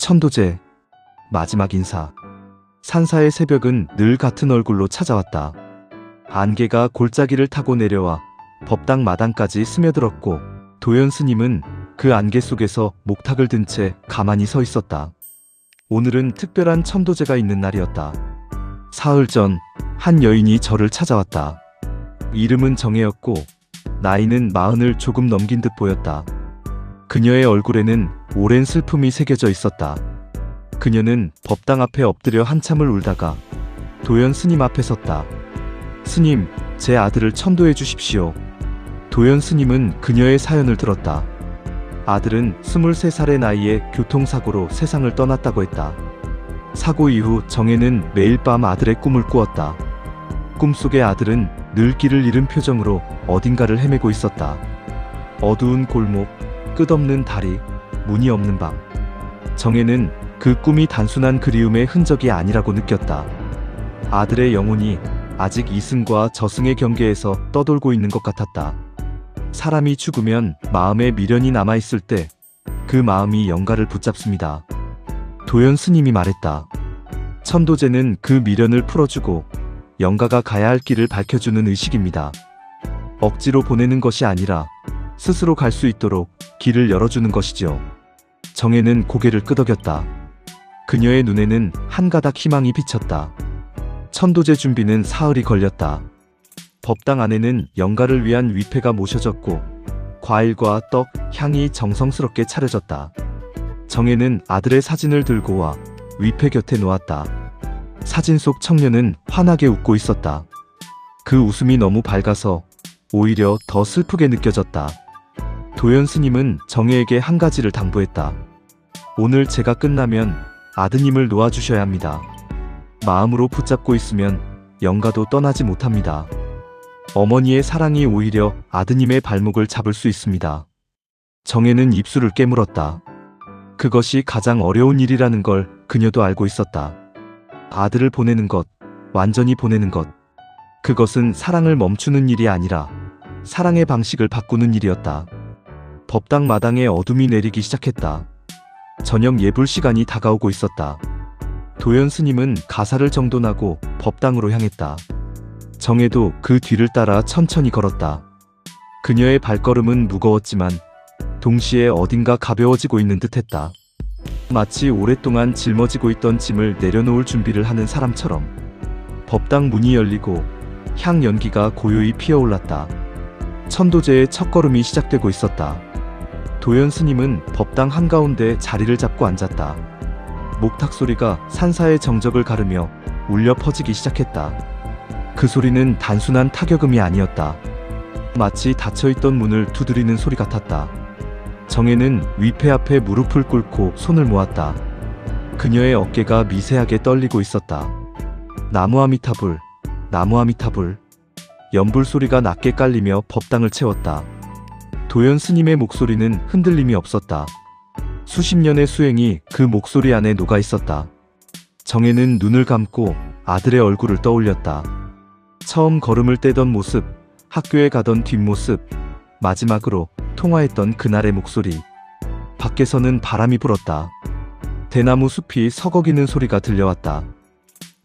천도제. 마지막 인사. 산사의 새벽은 늘 같은 얼굴로 찾아왔다. 안개가 골짜기를 타고 내려와 법당 마당까지 스며들었고 도연 스님은 그 안개 속에서 목탁을 든 채 가만히 서 있었다. 오늘은 특별한 천도제가 있는 날이었다. 사흘 전 한 여인이 저를 찾아왔다. 이름은 정혜였고 나이는 40을 조금 넘긴 듯 보였다. 그녀의 얼굴에는 오랜 슬픔이 새겨져 있었다. 그녀는 법당 앞에 엎드려 한참을 울다가 도연 스님 앞에 섰다. 스님, 제 아들을 천도해 주십시오. 도연 스님은 그녀의 사연을 들었다. 아들은 23살의 나이에 교통사고로 세상을 떠났다고 했다. 사고 이후 정혜는 매일 밤 아들의 꿈을 꾸었다. 꿈속의 아들은 늘 길을 잃은 표정으로 어딘가를 헤매고 있었다. 어두운 골목, 끝없는 다리, 문이 없는 방. 정혜는 그 꿈이 단순한 그리움의 흔적이 아니라고 느꼈다. 아들의 영혼이 아직 이승과 저승의 경계에서 떠돌고 있는 것 같았다. 사람이 죽으면 마음에 미련이 남아있을 때 그 마음이 영가를 붙잡습니다. 도연 스님이 말했다. 천도제는 그 미련을 풀어주고 영가가 가야 할 길을 밝혀주는 의식입니다. 억지로 보내는 것이 아니라 스스로 갈 수 있도록 길을 열어주는 것이죠. 정혜는 고개를 끄덕였다. 그녀의 눈에는 한 가닥 희망이 비쳤다. 천도제 준비는 사흘이 걸렸다. 법당 안에는 영가를 위한 위패가 모셔졌고 과일과 떡, 향이 정성스럽게 차려졌다. 정혜는 아들의 사진을 들고 와 위패 곁에 놓았다. 사진 속 청년은 환하게 웃고 있었다. 그 웃음이 너무 밝아서 오히려 더 슬프게 느껴졌다. 도연 스님은 정혜에게 한 가지를 당부했다. 오늘 제가 끝나면 아드님을 놓아주셔야 합니다. 마음으로 붙잡고 있으면 영가도 떠나지 못합니다. 어머니의 사랑이 오히려 아드님의 발목을 잡을 수 있습니다. 정혜는 입술을 깨물었다. 그것이 가장 어려운 일이라는 걸 그녀도 알고 있었다. 아들을 보내는 것, 완전히 보내는 것. 그것은 사랑을 멈추는 일이 아니라 사랑의 방식을 바꾸는 일이었다. 법당 마당에 어둠이 내리기 시작했다. 저녁 예불 시간이 다가오고 있었다. 도연 스님은 가사를 정돈하고 법당으로 향했다. 정혜도 그 뒤를 따라 천천히 걸었다. 그녀의 발걸음은 무거웠지만 동시에 어딘가 가벼워지고 있는 듯했다. 마치 오랫동안 짊어지고 있던 짐을 내려놓을 준비를 하는 사람처럼. 법당 문이 열리고 향 연기가 고요히 피어올랐다. 천도제의 첫걸음이 시작되고 있었다. 도연 스님은 법당 한가운데 자리를 잡고 앉았다. 목탁 소리가 산사의 정적을 가르며 울려 퍼지기 시작했다. 그 소리는 단순한 타격음이 아니었다. 마치 닫혀있던 문을 두드리는 소리 같았다. 정혜는 위패 앞에 무릎을 꿇고 손을 모았다. 그녀의 어깨가 미세하게 떨리고 있었다. 나무 아미타불, 나무 아미타불. 연불 소리가 낮게 깔리며 법당을 채웠다. 도연 스님의 목소리는 흔들림이 없었다. 수십 년의 수행이 그 목소리 안에 녹아 있었다. 정혜는 눈을 감고 아들의 얼굴을 떠올렸다. 처음 걸음을 떼던 모습, 학교에 가던 뒷모습, 마지막으로 통화했던 그날의 목소리. 밖에서는 바람이 불었다. 대나무 숲이 서걱이는 소리가 들려왔다.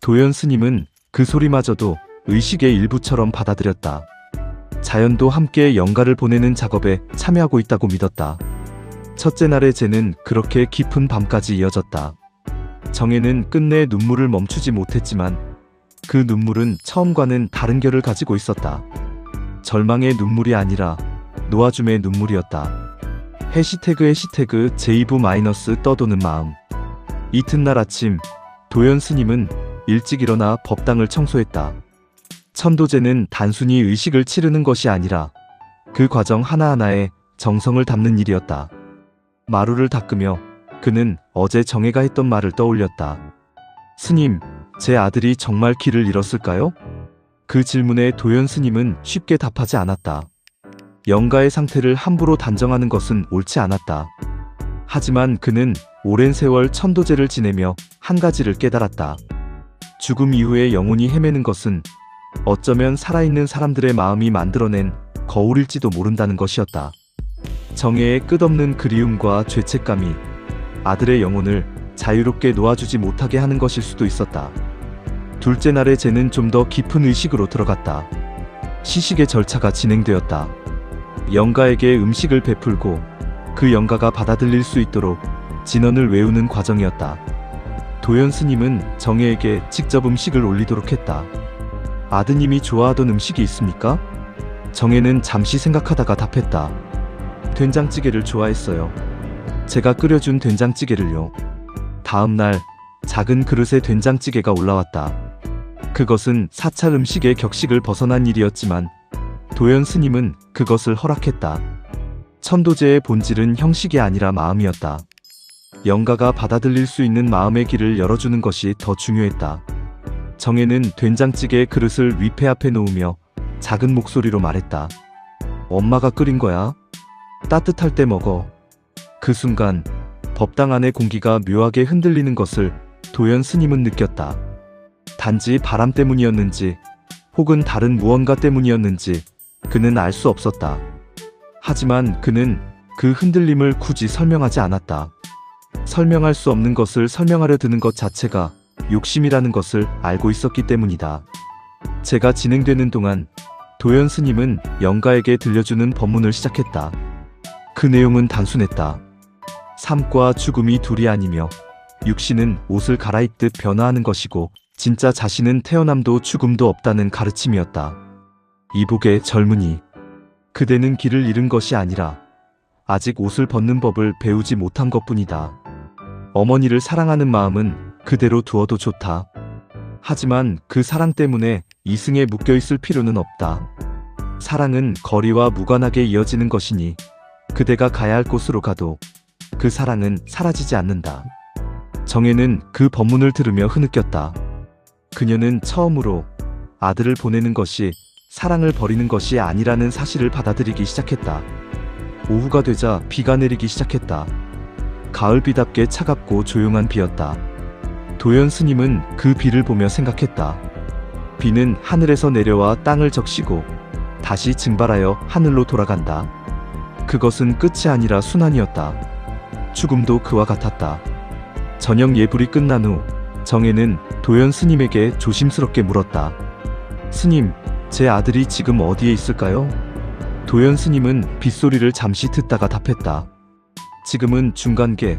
도연 스님은 그 소리마저도 의식의 일부처럼 받아들였다. 자연도 함께 영가를 보내는 작업에 참여하고 있다고 믿었다. 첫째 날의 제는 그렇게 깊은 밤까지 이어졌다. 정혜는 끝내 눈물을 멈추지 못했지만 그 눈물은 처음과는 다른 결을 가지고 있었다. 절망의 눈물이 아니라 놓아줌의 눈물이었다. 해시태그 제이브- 떠도는 마음. 이튿날 아침 도연 스님은 일찍 일어나 법당을 청소했다. 천도제는 단순히 의식을 치르는 것이 아니라 그 과정 하나하나에 정성을 담는 일이었다. 마루를 닦으며 그는 어제 정혜가 했던 말을 떠올렸다. 스님, 제 아들이 정말 길을 잃었을까요? 그 질문에 도연 스님은 쉽게 답하지 않았다. 영가의 상태를 함부로 단정하는 것은 옳지 않았다. 하지만 그는 오랜 세월 천도제를 지내며 한 가지를 깨달았다. 죽음 이후에 영혼이 헤매는 것은 어쩌면 살아있는 사람들의 마음이 만들어낸 거울일지도 모른다는 것이었다. 정혜의 끝없는 그리움과 죄책감이 아들의 영혼을 자유롭게 놓아주지 못하게 하는 것일 수도 있었다. 둘째 날에 쟤는 좀 더 깊은 의식으로 들어갔다. 시식의 절차가 진행되었다. 영가에게 음식을 베풀고 그 영가가 받아들일 수 있도록 진언을 외우는 과정이었다. 도연 스님은 정혜에게 직접 음식을 올리도록 했다. 아드님이 좋아하던 음식이 있습니까? 정혜는 잠시 생각하다가 답했다. 된장찌개를 좋아했어요. 제가 끓여준 된장찌개를요. 다음 날 작은 그릇에 된장찌개가 올라왔다. 그것은 사찰 음식의 격식을 벗어난 일이었지만 도연 스님은 그것을 허락했다. 천도제의 본질은 형식이 아니라 마음이었다. 영가가 받아들일 수 있는 마음의 길을 열어주는 것이 더 중요했다. 정혜는 된장찌개의 그릇을 위패 앞에 놓으며 작은 목소리로 말했다. 엄마가 끓인 거야. 따뜻할 때 먹어. 그 순간 법당 안의 공기가 묘하게 흔들리는 것을 도연 스님은 느꼈다. 단지 바람 때문이었는지 혹은 다른 무언가 때문이었는지 그는 알 수 없었다. 하지만 그는 그 흔들림을 굳이 설명하지 않았다. 설명할 수 없는 것을 설명하려 드는 것 자체가 욕심이라는 것을 알고 있었기 때문이다. 제가 진행되는 동안 도연 스님은 영가에게 들려주는 법문을 시작했다. 그 내용은 단순했다. 삶과 죽음이 둘이 아니며 육신은 옷을 갈아입듯 변화하는 것이고 진짜 자신은 태어남도 죽음도 없다는 가르침이었다. 이복의 젊은이, 그대는 길을 잃은 것이 아니라 아직 옷을 벗는 법을 배우지 못한 것뿐이다. 어머니를 사랑하는 마음은 그대로 두어도 좋다. 하지만 그 사랑 때문에 이승에 묶여있을 필요는 없다. 사랑은 거리와 무관하게 이어지는 것이니 그대가 가야 할 곳으로 가도 그 사랑은 사라지지 않는다. 정혜는 그 법문을 들으며 흐느꼈다. 그녀는 처음으로 아들을 보내는 것이 사랑을 버리는 것이 아니라는 사실을 받아들이기 시작했다. 오후가 되자 비가 내리기 시작했다. 가을비답게 차갑고 조용한 비였다. 도연 스님은 그 비를 보며 생각했다. 비는 하늘에서 내려와 땅을 적시고 다시 증발하여 하늘로 돌아간다. 그것은 끝이 아니라 순환이었다. 죽음도 그와 같았다. 저녁 예불이 끝난 후 정혜는 도연 스님에게 조심스럽게 물었다. 스님, 제 아들이 지금 어디에 있을까요? 도연 스님은 빗소리를 잠시 듣다가 답했다. 지금은 중간계,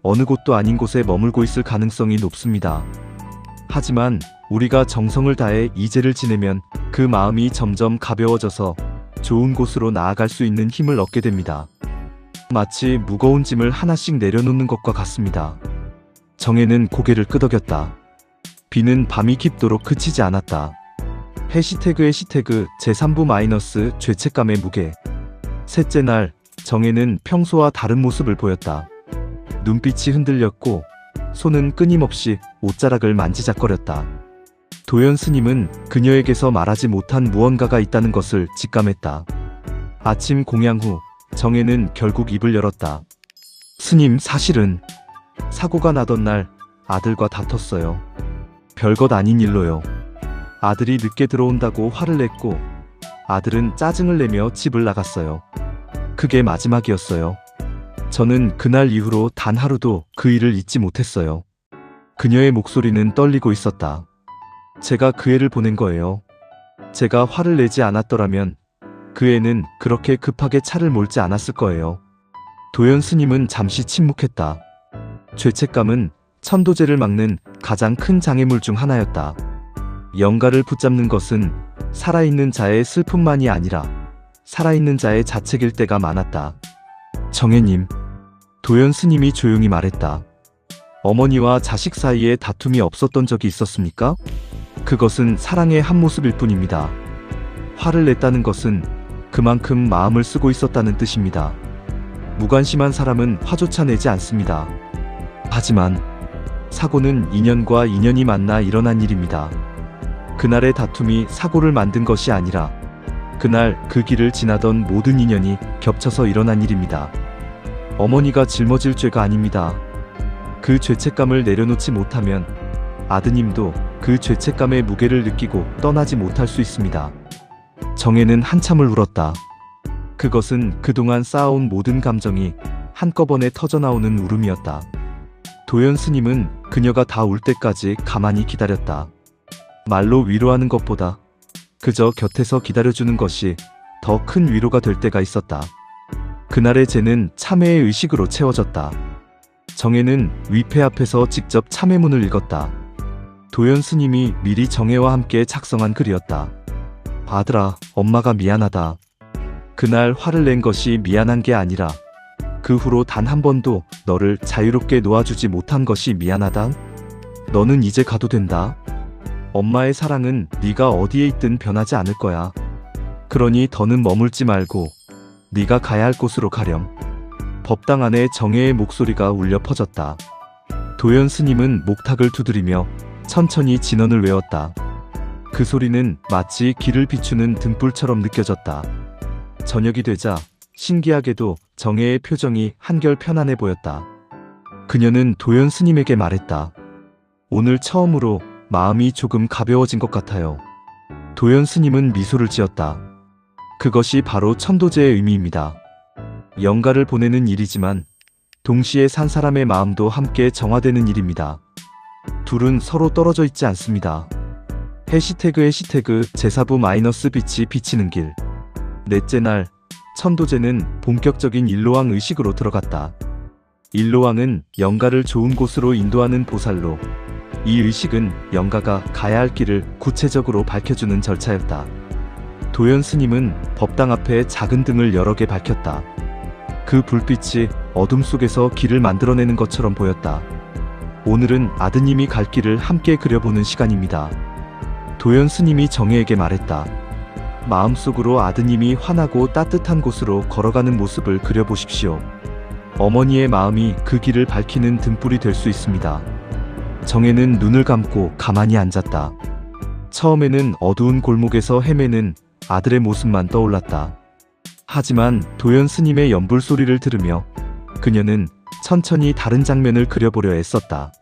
어느 곳도 아닌 곳에 머물고 있을 가능성이 높습니다. 하지만 우리가 정성을 다해 이제를 지내면 그 마음이 점점 가벼워져서 좋은 곳으로 나아갈 수 있는 힘을 얻게 됩니다. 마치 무거운 짐을 하나씩 내려놓는 것과 같습니다. 정혜는 고개를 끄덕였다. 비는 밤이 깊도록 그치지 않았다. 해시태그의 시태그 제3부- 죄책감의 무게. 셋째 날, 정혜는 평소와 다른 모습을 보였다. 눈빛이 흔들렸고 손은 끊임없이 옷자락을 만지작거렸다. 도연 스님은 그녀에게서 말하지 못한 무언가가 있다는 것을 직감했다. 아침 공양 후 정혜는 결국 입을 열었다. 스님, 사실은 사고가 나던 날 아들과 다퉜어요. 별것 아닌 일로요. 아들이 늦게 들어온다고 화를 냈고 아들은 짜증을 내며 집을 나갔어요. 그게 마지막이었어요. 저는 그날 이후로 단 하루도 그 일을 잊지 못했어요. 그녀의 목소리는 떨리고 있었다. 제가 그 애를 보낸 거예요. 제가 화를 내지 않았더라면 그 애는 그렇게 급하게 차를 몰지 않았을 거예요. 도연 스님은 잠시 침묵했다. 죄책감은 천도제를 막는 가장 큰 장애물 중 하나였다. 영가를 붙잡는 것은 살아있는 자의 슬픔만이 아니라 살아있는 자의 자책일 때가 많았다. 정혜님, 도연 스님이 조용히 말했다. 어머니와 자식 사이에 다툼이 없었던 적이 있었습니까? 그것은 사랑의 한 모습일 뿐입니다. 화를 냈다는 것은 그만큼 마음을 쓰고 있었다는 뜻입니다. 무관심한 사람은 화조차 내지 않습니다. 하지만 사고는 인연과 인연이 만나 일어난 일입니다. 그날의 다툼이 사고를 만든 것이 아니라 그날 그 길을 지나던 모든 인연이 겹쳐서 일어난 일입니다. 어머니가 짊어질 죄가 아닙니다. 그 죄책감을 내려놓지 못하면 아드님도 그 죄책감의 무게를 느끼고 떠나지 못할 수 있습니다. 정혜는 한참을 울었다. 그것은 그동안 쌓아온 모든 감정이 한꺼번에 터져나오는 울음이었다. 도연 스님은 그녀가 다 울 때까지 가만히 기다렸다. 말로 위로하는 것보다 그저 곁에서 기다려주는 것이 더 큰 위로가 될 때가 있었다. 그날의 제는 참회의 의식으로 채워졌다. 정혜는 위패 앞에서 직접 참회문을 읽었다. 도연 스님이 미리 정혜와 함께 작성한 글이었다. 아들아, 엄마가 미안하다. 그날 화를 낸 것이 미안한 게 아니라 그 후로 단 한 번도 너를 자유롭게 놓아주지 못한 것이 미안하다. 너는 이제 가도 된다. 엄마의 사랑은 네가 어디에 있든 변하지 않을 거야. 그러니 더는 머물지 말고 네가 가야 할 곳으로 가렴. 법당 안에 정혜의 목소리가 울려 퍼졌다. 도연 스님은 목탁을 두드리며 천천히 진언을 외웠다. 그 소리는 마치 길을 비추는 등불처럼 느껴졌다. 저녁이 되자 신기하게도 정혜의 표정이 한결 편안해 보였다. 그녀는 도연 스님에게 말했다. 오늘 처음으로 마음이 조금 가벼워진 것 같아요. 도연 스님은 미소를 지었다. 그것이 바로 천도제의 의미입니다. 영가를 보내는 일이지만 동시에 산 사람의 마음도 함께 정화되는 일입니다. 둘은 서로 떨어져 있지 않습니다. 해시태그 제사부 빛이 비치는 길. 넷째 날, 천도제는 본격적인 일로왕 의식으로 들어갔다. 일로왕은 영가를 좋은 곳으로 인도하는 보살로, 이 의식은 영가가 가야 할 길을 구체적으로 밝혀주는 절차였다. 도연 스님은 법당 앞에 작은 등을 여러 개 밝혔다. 그 불빛이 어둠 속에서 길을 만들어내는 것처럼 보였다. 오늘은 아드님이 갈 길을 함께 그려보는 시간입니다. 도연 스님이 정혜에게 말했다. 마음속으로 아드님이 환하고 따뜻한 곳으로 걸어가는 모습을 그려보십시오. 어머니의 마음이 그 길을 밝히는 등불이 될 수 있습니다. 정혜는 눈을 감고 가만히 앉았다. 처음에는 어두운 골목에서 헤매는 아들의 모습만 떠올랐다. 하지만 도연 스님의 연불 소리를 들으며 그녀는 천천히 다른 장면을 그려보려 애썼다.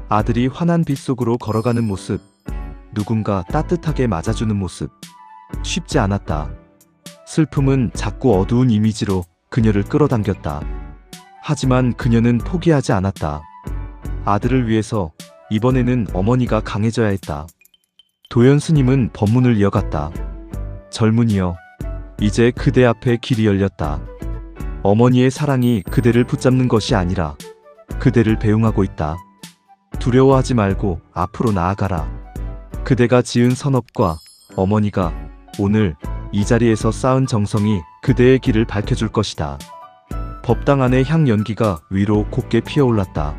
아들이 환한 빛 속으로 걸어가는 모습, 누군가 따뜻하게 맞아주는 모습. 쉽지 않았다. 슬픔은 자꾸 어두운 이미지로 그녀를 끌어당겼다. 하지만 그녀는 포기하지 않았다. 아들을 위해서 이번에는 어머니가 강해져야 했다. 도연 스님은 법문을 이어갔다. 젊은이여, 이제 그대 앞에 길이 열렸다. 어머니의 사랑이 그대를 붙잡는 것이 아니라 그대를 배웅하고 있다. 두려워하지 말고 앞으로 나아가라. 그대가 지은 선업과 어머니가 오늘 이 자리에서 쌓은 정성이 그대의 길을 밝혀줄 것이다. 법당 안의 향 연기가 위로 곱게 피어올랐다.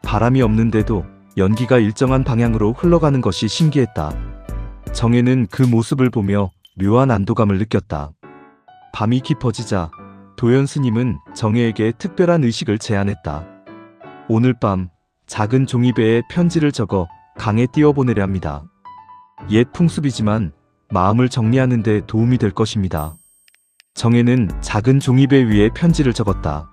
바람이 없는데도 연기가 일정한 방향으로 흘러가는 것이 신기했다. 정혜는 그 모습을 보며 묘한 안도감을 느꼈다. 밤이 깊어지자 도연 스님은 정혜에게 특별한 의식을 제안했다. 오늘 밤 작은 종이배에 편지를 적어 강에 띄워보내려 합니다. 옛 풍습이지만 마음을 정리하는 데 도움이 될 것입니다. 정혜는 작은 종이배 위에 편지를 적었다.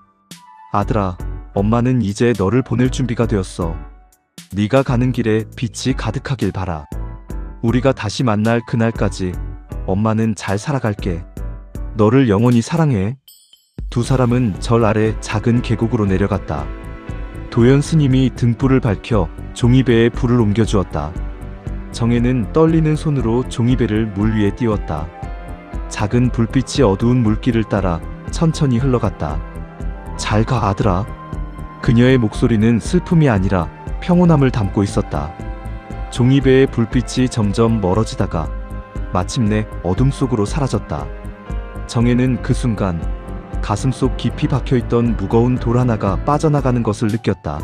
아들아, 엄마는 이제 너를 보낼 준비가 되었어. 네가 가는 길에 빛이 가득하길 바라. 우리가 다시 만날 그날까지 엄마는 잘 살아갈게. 너를 영원히 사랑해. 두 사람은 절 아래 작은 계곡으로 내려갔다. 도연 스님이 등불을 밝혀 종이배에 불을 옮겨주었다. 정혜는 떨리는 손으로 종이배를 물 위에 띄웠다. 작은 불빛이 어두운 물길을 따라 천천히 흘러갔다. 잘 가, 아들아. 그녀의 목소리는 슬픔이 아니라 평온함을 담고 있었다. 종이배의 불빛이 점점 멀어지다가 마침내 어둠 속으로 사라졌다. 정혜는 그 순간 가슴속 깊이 박혀있던 무거운 돌 하나가 빠져나가는 것을 느꼈다.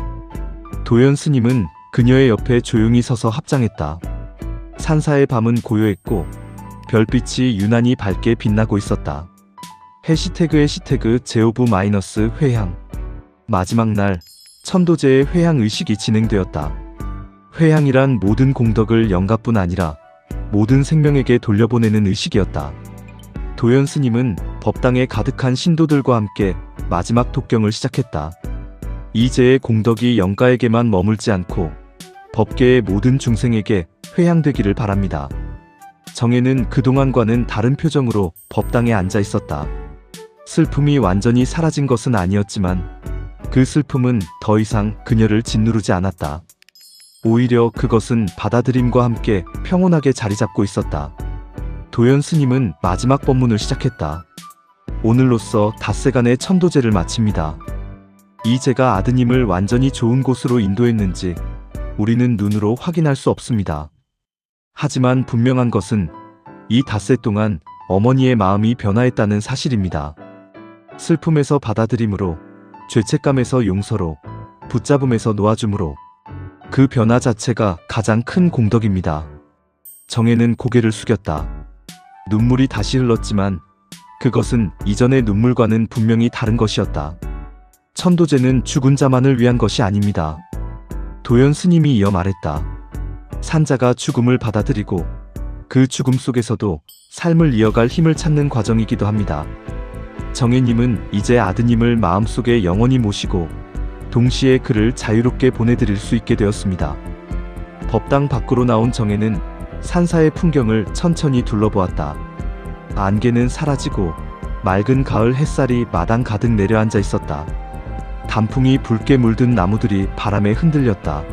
도연 스님은 그녀의 옆에 조용히 서서 합장했다. 산사의 밤은 고요했고 별빛이 유난히 밝게 빛나고 있었다. 해시태그 제오브 회향. 마지막 날 천도제의 회향 의식이 진행되었다. 회향이란 모든 공덕을 영가뿐 아니라 모든 생명에게 돌려보내는 의식이었다. 도연 스님은 법당에 가득한 신도들과 함께 마지막 독경을 시작했다. 이 제의 공덕이 영가에게만 머물지 않고 법계의 모든 중생에게 회향되기를 바랍니다. 정혜는 그동안과는 다른 표정으로 법당에 앉아 있었다. 슬픔이 완전히 사라진 것은 아니었지만 그 슬픔은 더 이상 그녀를 짓누르지 않았다. 오히려 그것은 받아들임과 함께 평온하게 자리 잡고 있었다. 도연 스님은 마지막 법문을 시작했다. 오늘로써 닷새간의 천도제를 마칩니다. 이 제가 아드님을 완전히 좋은 곳으로 인도했는지 우리는 눈으로 확인할 수 없습니다. 하지만 분명한 것은 이 닷새 동안 어머니의 마음이 변화했다는 사실입니다. 슬픔에서 받아들임으로, 죄책감에서 용서로, 붙잡음에서 놓아줌으로, 그 변화 자체가 가장 큰 공덕입니다. 정혜는 고개를 숙였다. 눈물이 다시 흘렀지만 그것은 이전의 눈물과는 분명히 다른 것이었다. 천도제는 죽은 자만을 위한 것이 아닙니다. 도연 스님이 이어 말했다. 산자가 죽음을 받아들이고 그 죽음 속에서도 삶을 이어갈 힘을 찾는 과정이기도 합니다. 정혜님은 이제 아드님을 마음속에 영원히 모시고 동시에 그를 자유롭게 보내드릴 수 있게 되었습니다. 법당 밖으로 나온 정혜는 산사의 풍경을 천천히 둘러보았다. 안개는 사라지고 맑은 가을 햇살이 마당 가득 내려앉아 있었다. 단풍이 붉게 물든 나무들이 바람에 흔들렸다.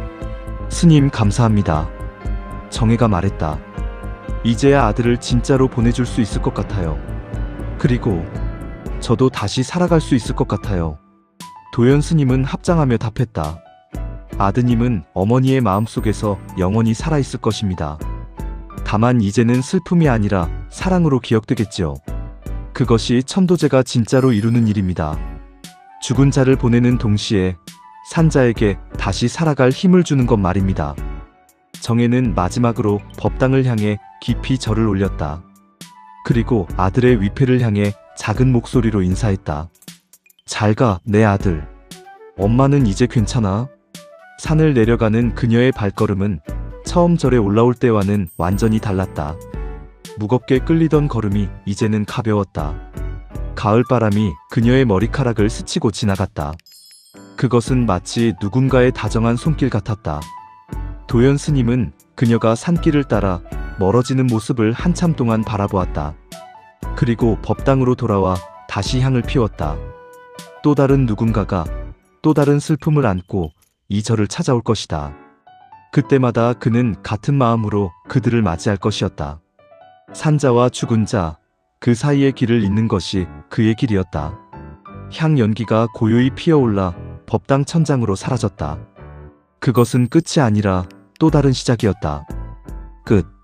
스님 감사합니다. 정혜가 말했다. 이제야 아들을 진짜로 보내줄 수 있을 것 같아요. 그리고 저도 다시 살아갈 수 있을 것 같아요. 도연 스님은 합장하며 답했다. 아드님은 어머니의 마음속에서 영원히 살아있을 것입니다. 다만 이제는 슬픔이 아니라 사랑으로 기억되겠지요. 그것이 천도제가 진짜로 이루는 일입니다. 죽은 자를 보내는 동시에 산자에게 다시 살아갈 힘을 주는 것 말입니다. 정혜는 마지막으로 법당을 향해 깊이 절을 올렸다. 그리고 아들의 위패를 향해 작은 목소리로 인사했다. 잘 가, 내 아들. 엄마는 이제 괜찮아? 산을 내려가는 그녀의 발걸음은 처음 절에 올라올 때와는 완전히 달랐다. 무겁게 끌리던 걸음이 이제는 가벼웠다. 가을바람이 그녀의 머리카락을 스치고 지나갔다. 그것은 마치 누군가의 다정한 손길 같았다. 도연 스님은 그녀가 산길을 따라 멀어지는 모습을 한참 동안 바라보았다. 그리고 법당으로 돌아와 다시 향을 피웠다. 또 다른 누군가가 또 다른 슬픔을 안고 이 절을 찾아올 것이다. 그때마다 그는 같은 마음으로 그들을 맞이할 것이었다. 산자와 죽은 자, 그 사이의 길을 잇는 것이 그의 길이었다. 향 연기가 고요히 피어올라 법당 천장으로 사라졌다. 그것은 끝이 아니라 또 다른 시작이었다. 끝.